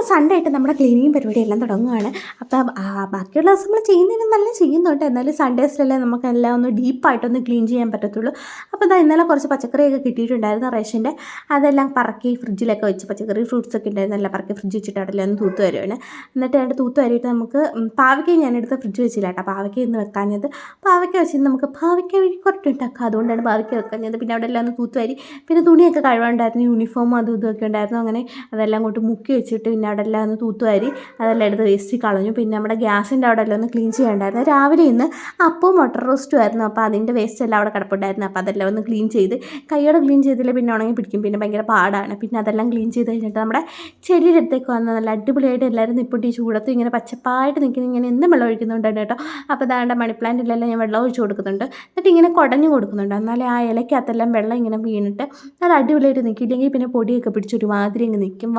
Sunday ആയിട്ട് നമ്മുടെ cleaning പരിപാടി എല്ലാം തുടങ്ങുകയാണ്. അപ്പം ബാക്കിയുള്ള ദിവസം നമ്മൾ ചെയ്യുന്നതിനും നല്ല ചെയ്യുന്നുണ്ട്. എന്നാലും സൺഡേസിലല്ലേ നമുക്കെല്ലാം ഒന്ന് ഡീപ്പായിട്ടൊന്ന് ക്ലീൻ ചെയ്യാൻ പറ്റത്തുള്ളൂ. അപ്പോൾ ഇന്നലെ കുറച്ച് പച്ചക്കറിയൊക്കെ കിട്ടിയിട്ടുണ്ടായിരുന്നു റേഷൻ്റെ. അതെല്ലാം പറക്കി ഫ്രിഡ്ജിലൊക്കെ വെച്ച്, പച്ചക്കറി ഫ്രൂട്ട്സൊക്കെ ഉണ്ടായിരുന്നു, എല്ലാം പറക്കി ഫ്രിഡ്ജ് വെച്ചിട്ട് അവിടെ ഒന്ന് തൂത്ത് വരുവാണ്. എന്നിട്ട് അതിൻ്റെ തൂത്ത് വരിയിട്ട് നമുക്ക് പാവയ്ക്ക ഞാനെടുത്ത് ഫ്രിഡ്ജ് വെച്ചില്ല കേട്ടോ. പാവയ്ക്ക ഇന്ന് വെക്കാഞ്ഞത്, പാവയ്ക്ക വെച്ചിട്ട് നമുക്ക് പാവയ്ക്ക കുറച്ചുണ്ടാക്കാം, അതുകൊണ്ടാണ് പാവയ്ക്ക വെക്കാഞ്ഞത്. പിന്നെ അവിടെ എല്ലാം ഒന്ന് തൂത്ത് വരി, പിന്നെ തുണിയൊക്കെ കഴുകാണ്ടായിരുന്നു, യൂണിഫോമും അതും ഇതൊക്കെ ഉണ്ടായിരുന്നു. അങ്ങനെ അതെല്ലാം കൊണ്ട് മുക്കി വെച്ചിട്ട് പിന്നെ അവിടെ എല്ലാം ഒന്ന് തൂത്തുവാരി അതെല്ലാം എടുത്ത് വേസ്റ്റ് കളഞ്ഞു. പിന്നെ നമ്മുടെ ഗ്യാസിൻ്റെ അവിടെ എല്ലാം ഒന്ന് ക്ലീൻ ചെയ്യേണ്ടായിരുന്നു. രാവിലെ ഇന്ന് അപ്പവും മുട്ട റോസ്റ്റും ആയിരുന്നു. അപ്പോൾ അതിൻ്റെ വേസ്റ്റ് എല്ലാം അവിടെ കിടപ്പുണ്ടായിരുന്നു. അപ്പോൾ അതെല്ലാം ഒന്ന് ക്ലീൻ ചെയ്ത്, കൈയോടെ ക്ലീൻ ചെയ്തില്ല പിന്നെ ഉണങ്ങി പിടിക്കും, പിന്നെ ഭയങ്കര പാടാണ്. പിന്നെ അതെല്ലാം ക്ലീൻ ചെയ്ത് കഴിഞ്ഞിട്ട് നമ്മുടെ ചെടിയുടെ അടുത്തേക്ക് വന്ന് നല്ല അടിപൊളിയായിട്ട് എല്ലാവരും നിൽപ്പുണ്ട്. ഈ ചൂടത്ത് ഇങ്ങനെ പച്ചപ്പായിട്ട് നിൽക്കുന്ന, ഇങ്ങനെ എന്നും വെള്ളം ഒഴിക്കുന്നുണ്ട് കേട്ടോ. അപ്പോൾ അതാണ്ട് മണി പ്ലാന്റിലെല്ലാം ഞാൻ വെള്ളം ഒഴിച്ച് കൊടുക്കുന്നുണ്ട്. എന്നിട്ട് ഇങ്ങനെ കുടഞ്ഞു കൊടുക്കുന്നുണ്ട്. എന്നാലേ ആ ഇലയ്ക്കകത്തെല്ലാം വെള്ളം ഇങ്ങനെ വീണിട്ട് നല്ല അടിപൊളിയായിട്ട് നിൽക്കില്ലെങ്കിൽ പിന്നെ പൊടിയൊക്കെ പിടിച്ചൊരു മാതിരി അങ്ങ് നിൽക്കും.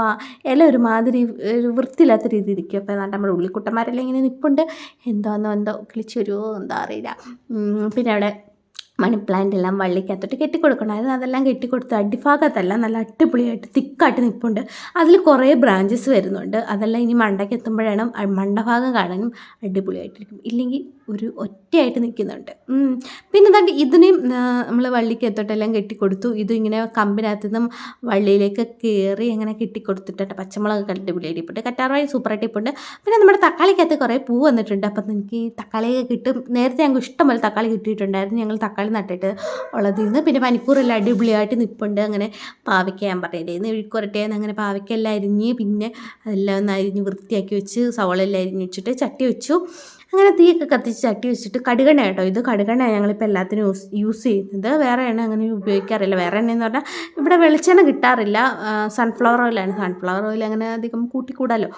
ഇല ഒരുമാതിരി ഒരു വൃത്തിയില്ലാത്ത രീതിയിൽ നിൽക്കും. അപ്പോൾ നമ്മുടെ ഉള്ളിക്കുട്ടന്മാരെല്ലാം ഇങ്ങനെ നിൽപ്പുണ്ട്. എന്തോ കിളിച്ചു വരുമോ എന്താ അറിയില്ല. പിന്നെ അവിടെ മണി പ്ലാന്റ് എല്ലാം വള്ളിക്കകത്തോട്ട് കെട്ടിക്കൊടുക്കണമായിരുന്നു. അതെല്ലാം കെട്ടിക്കൊടുത്ത് അടിഭാഗത്തെല്ലാം നല്ല അടിപൊളിയായിട്ട് തിക്കായിട്ട് നിൽപ്പുണ്ട്. അതിൽ കുറേ ബ്രാഞ്ചസ് വരുന്നുണ്ട്. അതെല്ലാം ഇനി മണ്ടയ്ക്ക് എത്തുമ്പോഴാണ് മണ്ടഭാഗം കാണാനും അടിപൊളിയായിട്ടിരിക്കും. ഇല്ലെങ്കിൽ ഒരു ഒറ്റയായിട്ട് നിൽക്കുന്നുണ്ട്. പിന്നെ ഇതിനെയും നമ്മൾ വള്ളിക്കകത്തോട്ടെല്ലാം കെട്ടിക്കൊടുത്തു. ഇതിങ്ങനെ കമ്പിനകത്ത് നിന്നും വള്ളിയിലേക്ക് കയറി അങ്ങനെ കെട്ടിക്കൊടുത്തിട്ടുണ്ട്. പച്ചമുളക് അടിപൊളിയായിട്ട് ഇപ്പോട്ട്, കറ്റാർവാഴ സൂപ്പറായിട്ട് ഇപ്പോണ്ട്. പിന്നെ നമ്മുടെ തക്കാളിക്കകത്ത് കുറേ പൂ വന്നിട്ടുണ്ട്. അപ്പം എനിക്ക് തക്കാളിയൊക്കെ കിട്ടും. നേരത്തെ ഞങ്ങൾക്ക് ഇഷ്ടംപോലെ തക്കാളി കിട്ടിയിട്ടുണ്ടായിരുന്നു. ഞങ്ങൾ തക്കാളി നട്ടിട്ട് ഉള്ളതിൽ നിന്ന്. പിന്നെ പനിക്കൂറെല്ലാം അടിപൊളിയായിട്ട് നിൽപ്പുണ്ട്. അങ്ങനെ പാവയ്ക്ക ഞാൻ പറഞ്ഞിരുന്നു ഇഴുക്കുരട്ടേന്ന്, അങ്ങനെ പാവയ്ക്കെല്ലാം അരിഞ്ഞ് പിന്നെ അതെല്ലാം ഒന്ന് അരിഞ്ഞ് വൃത്തിയാക്കി വെച്ച്, സവോളെല്ലാം അരിഞ്ഞ് വെച്ചിട്ട് ചട്ടി വെച്ചു. അങ്ങനെ തീയൊക്കെ കത്തിച്ച് ചട്ടി വെച്ചിട്ട്, കടുകെണ്ണ കേട്ടോ, ഇത് കടുകെണ്ണ ഞങ്ങളിപ്പോൾ എല്ലാത്തിനും യൂസ് ചെയ്യുന്നത്. വേറെ എണ്ണ അങ്ങനെ ഉപയോഗിക്കാറില്ല. വേറെ എണ്ണയെന്ന് പറഞ്ഞാൽ ഇവിടെ വെളിച്ചെണ്ണ കിട്ടാറില്ല, സൺഫ്ലവർ ഓയിലാണ്. സൺഫ്ലവർ ഓയിൽ അങ്ങനെ അധികം കൂട്ടിക്കൂടാലോ,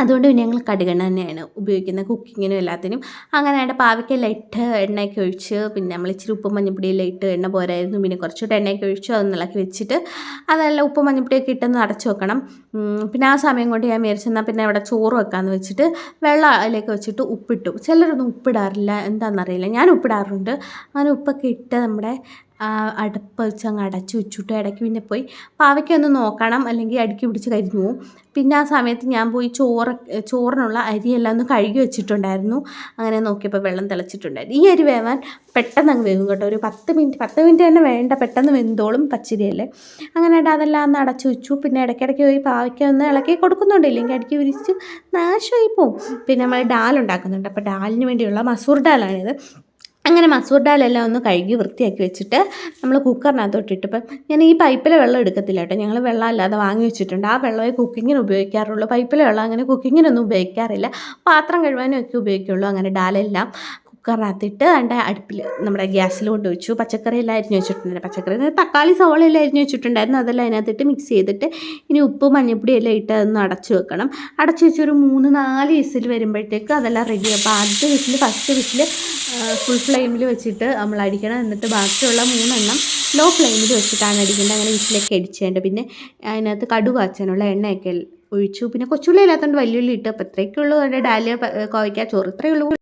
അതുകൊണ്ട് പിന്നെ ഞങ്ങൾ കടുകെണ്ണ തന്നെയാണ് ഉപയോഗിക്കുന്നത് കുക്കിങ്ങിനും എല്ലാത്തിനും. അങ്ങനെ അതിൻ്റെ പാവയ്ക്കെല്ലാം ഇട്ട് എണ്ണയൊക്കെ ഒഴിച്ച്, പിന്നെ നമ്മൾ ഇച്ചിരി ഉപ്പും മഞ്ഞപ്പൊടിയെല്ലാം ഇട്ട്, എണ്ണ പോരായിരുന്നു പിന്നെ കുറച്ചുകൂടെ എണ്ണയൊക്കെ ഒഴിച്ചു അതൊന്ന് ഇളക്കി വെച്ചിട്ട് അതെല്ലാം ഉപ്പും മഞ്ഞപ്പൊടിയൊക്കെ ഇട്ടൊന്ന് അടച്ചു വെക്കണം. പിന്നെ ആ സമയം കൊണ്ട് ഞാൻ വിചാരിച്ചെന്നാൽ പിന്നെ അവിടെ ചോറ് വെക്കാമെന്ന് വെച്ചിട്ട് വെള്ളം അതിലേക്ക് വെച്ചിട്ട് ഉപ്പിട്ടു. ചിലരൊന്നും ഉപ്പിടാറില്ല, എന്താണെന്നറിയില്ല, ഞാൻ ഉപ്പിടാറുണ്ട്. അങ്ങനെ ഉപ്പൊക്കെ ഇട്ട് നമ്മുടെ അടുപ്പ് വെച്ച് അങ്ങ് അടച്ചു വെച്ചിട്ട് ഇടയ്ക്ക് പിന്നെ പോയി പാവയ്ക്ക ഒന്ന് നോക്കണം, അല്ലെങ്കിൽ അടുക്കി പിടിച്ച് കരിഞ്ഞു പോവും. പിന്നെ ആ സമയത്ത് ഞാൻ പോയി ചോറിനുള്ള അരിയെല്ലാം ഒന്ന് കഴുകി വെച്ചിട്ടുണ്ടായിരുന്നു. അങ്ങനെ നോക്കിയപ്പോൾ വെള്ളം തിളച്ചിട്ടുണ്ടായിരുന്നു. ഈ അരി വേവാൻ പെട്ടെന്ന് അങ്ങ് വേവും കേട്ടോ. ഒരു 10 മിനിറ്റ് തന്നെ വേണ്ട, പെട്ടെന്ന് വെന്തോളും, പച്ചരിയല്ലേ. അങ്ങനെ അതെല്ലാം ഒന്ന് അടച്ചു വെച്ചു. പിന്നെ ഇടയ്ക്കിടയ്ക്ക് പോയി പാവയ്ക്ക ഒന്ന് ഇളക്കി കൊടുക്കുന്നുണ്ട്, ഇല്ലെങ്കിൽ അടുക്കി വിരിച്ച് നാശമായി പോവും. പിന്നെ നമ്മൾ ഡാൽ ഉണ്ടാക്കുന്നുണ്ട്. അപ്പോൾ ഡാലിന് വേണ്ടിയുള്ള മസൂർ ഡാലാണിത്. അങ്ങനെ മസൂർ ഡാലെല്ലാം ഒന്ന് കഴുകി വൃത്തിയാക്കി വെച്ചിട്ട് നമ്മൾ കുക്കറിനകത്തോട്ടിട്ട്, ഇപ്പം ഞാൻ ഈ പൈപ്പിലെ വെള്ളം എടുക്കത്തില്ല കേട്ടോ, ഞങ്ങൾ വെള്ളം അല്ലാതെ വാങ്ങി വെച്ചിട്ടുണ്ട്. ആ വെള്ളമേ കുക്കിങ്ങിന് ഉപയോഗിക്കാറുള്ളൂ. പൈപ്പിലെ വെള്ളം അങ്ങനെ കുക്കിങ്ങിനൊന്നും ഉപയോഗിക്കാറില്ല, പാത്രം കഴുകാനും ഒക്കെ ഉപയോഗിക്കുള്ളൂ. അങ്ങനെ ഡാലെല്ലാം കുക്കറിനകത്തിട്ട് അതിൻ്റെ അടുപ്പിൽ നമ്മുടെ ഗ്യാസിൽ കൊണ്ട് വെച്ചു. പച്ചക്കറിയെല്ലാം അരിഞ്ഞ് വെച്ചിട്ടുണ്ടായിരുന്നു. പച്ചക്കറി തക്കാളി സവോളയെല്ലാം അരിഞ്ഞ് വെച്ചിട്ടുണ്ടായിരുന്നു. അതെല്ലാം അതിനകത്തിട്ട് മിക്സ് ചെയ്തിട്ട് ഇനി ഉപ്പും മഞ്ഞപ്പൊടി എല്ലാം ഇട്ട് അതൊന്ന് അടച്ചു വെക്കണം. അടച്ചു വെച്ചൊരു 3-4 വിസിൽ വരുമ്പോഴത്തേക്ക് അതെല്ലാം റെഡി. അപ്പോൾ ആദ്യത്തെ വിസിൽ, ഫസ്റ്റ് വിസിൽ ഫുൾ ഫ്ലെയിമിൽ വെച്ചിട്ട് നമ്മൾ അടിക്കണം. എന്നിട്ട് ബാക്കിയുള്ള 3 എണ്ണം ലോ ഫ്ലെയിമിൽ വെച്ചിട്ടാണ് അടിക്കേണ്ടത്. അങ്ങനെ വിസിലൊക്കെ അടിച്ചേണ്ട. പിന്നെ അതിനകത്ത് കടുക് കാച്ചാനുള്ള എണ്ണയൊക്കെ ഒഴിച്ചു. പിന്നെ കൊച്ചുള്ളി ഇല്ലാത്തതുകൊണ്ട് വലിയുള്ളി ഇട്ട്. അപ്പോൾ ഇത്രയൊക്കെ ഉള്ളൂ എൻ്റെ ഡാലിയ കോവയ്ക്ക ചോറ്, ഇത്രയേ ഉള്ളൂ.